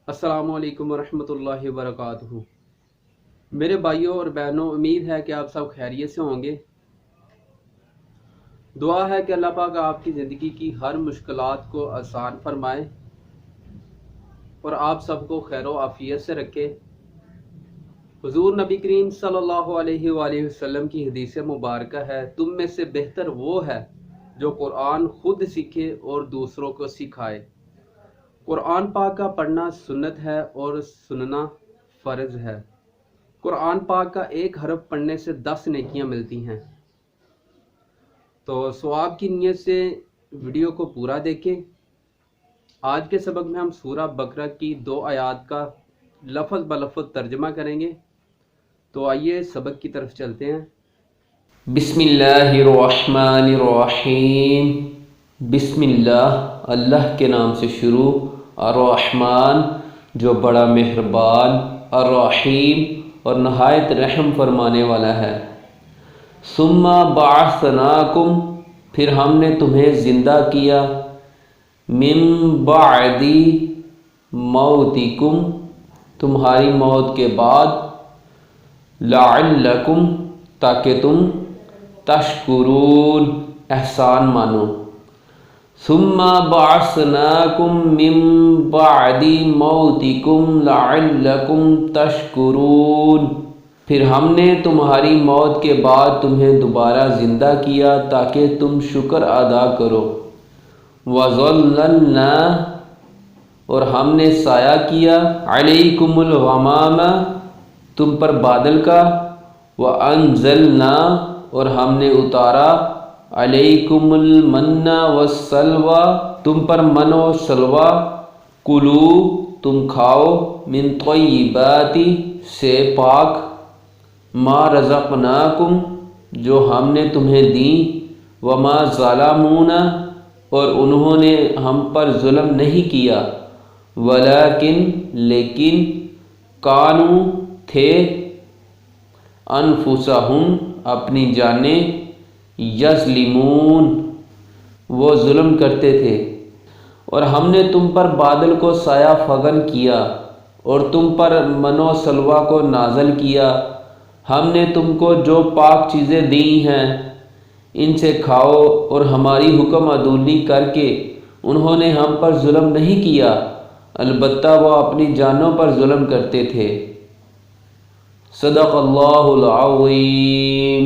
السلام علیکم ورحمۃ اللہ وبرکاتہ۔ میرے بھائیوں اور بہنوں، امید ہے کہ آپ سب خیریت سے ہوں گے۔ دعا ہے کہ اللہ پاک آپ کی زندگی کی ہر مشکلات کو آسان فرمائے اور آپ سب کو خیر و عافیت سے رکھے۔ حضور نبی کریم صلی اللہ علیہ وآلہ وسلم کی حدیث مبارکہ ہے، تم میں سے بہتر وہ ہے جو قرآن خود سیکھے اور دوسروں کو سکھائے۔ قرآن پاک کا پڑھنا سنت ہے اور سننا فرض ہے۔ قرآن پاک کا ایک حرف پڑھنے سے 10 نیکیاں ملتی ہیں۔ تو ثواب کی نیت سے ویڈیو کو پورا دیکھیں۔ آج کے سبق میں ہم سورہ بقرہ کی 2 آیات کا لفظ بلفظ ترجمہ کریں گے۔ تو آئیے سبق کی طرف چلتے ہیں۔ بسم اللہ الرحمن الرحیم۔ بسم اللہ، اللہ کے نام سے شروع، الرحمن جو بڑا مہربان، الرحیم اور نہایت رحم فرمانے والا ہے۔ ثم بعثناکم پھر ہم نے تمہیں زندہ کیا، من بعد موتکم تمہاری موت کے بعد، لعلکم تاکہ تم تشکرون احسان مانو۔ ثم بعثناکم من بعد موتکم لعلکم تشکرون پھر ہم نے تمہاری موت کے بعد تمہیں دوبارہ زندہ کیا تاکہ تم شکر ادا کرو۔ وَظَلَّلْنَا اور ہم نے سایہ کیا، علیکم الغمام تم پر بادل کا، وَأَنزَلْنَا اور ہم نے اتارا، علیکم المن والسلوى تم پر من و سلوہ، کلو تم کھاؤ، من طیبات سے پاک، ما رزقناکم جو ہم نے تمہیں دیں، وما ظلمونا اور انہوں نے ہم پر ظلم نہیں کیا، ولیکن لیکن، کانوا تھے، انفسہم اپنی جانیں، یظلمون وہ ظلم کرتے تھے۔ اور ہم نے تم پر بادل کو سایہ فگن کیا اور تم پر من و سلوہ کو نازل کیا۔ ہم نے تم کو جو پاک چیزیں دی ہیں ان سے کھاؤ، اور ہماری حکم عدولی کر کے انہوں نے ہم پر ظلم نہیں کیا، البتہ وہ اپنی جانوں پر ظلم کرتے تھے۔ صدق اللہ العظیم۔